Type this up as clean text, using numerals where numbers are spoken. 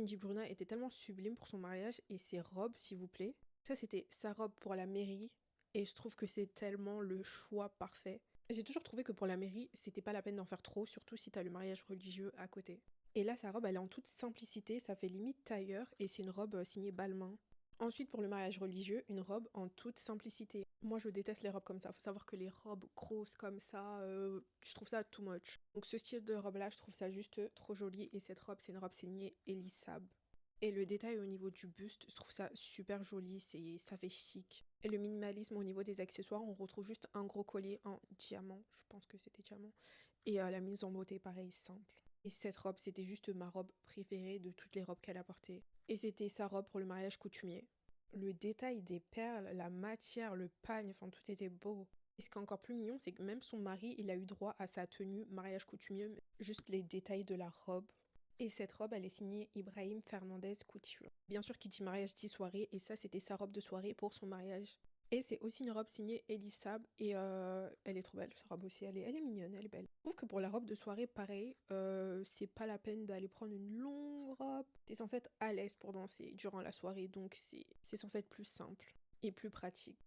Cindy Bruna était tellement sublime pour son mariage et ses robes, s'il vous plaît. Ça, c'était sa robe pour la mairie et je trouve que c'est tellement le choix parfait. J'ai toujours trouvé que pour la mairie, c'était pas la peine d'en faire trop, surtout si t'as le mariage religieux à côté. Et là, sa robe, elle est en toute simplicité, ça fait limite tailleur et c'est une robe signée Balmain. Ensuite, pour le mariage religieux, une robe en toute simplicité. Moi, je déteste les robes comme ça. Faut savoir que les robes grosses comme ça, je trouve ça too much. Donc, ce style de robe-là, je trouve ça juste trop joli. Et cette robe, c'est une robe signée Elisab. Et le détail au niveau du buste, je trouve ça super joli. Ça fait chic. Et le minimalisme au niveau des accessoires, on retrouve juste un gros collier en diamant. Je pense que c'était diamant. Et la mise en beauté, pareil, simple. Et cette robe, c'était juste ma robe préférée de toutes les robes qu'elle a portées. Et c'était sa robe pour le mariage coutumier. Le détail des perles, la matière, le pagne, enfin tout était beau. Et ce qui est encore plus mignon, c'est que même son mari, il a eu droit à sa tenue mariage coutumier, juste les détails de la robe. Et cette robe, elle est signée Ibrahim Fernandez Couture. Bien sûr, qui dit mariage dit soirée, et ça, c'était sa robe de soirée pour son mariage. Et c'est aussi une robe signée Elisab, et elle est trop belle, sa robe aussi, elle est mignonne, elle est belle. Je trouve que pour la robe de soirée, pareil, c'est pas la peine d'aller prendre une longue robe. T'es censé être à l'aise pour danser durant la soirée, donc c'est censé être plus simple et plus pratique.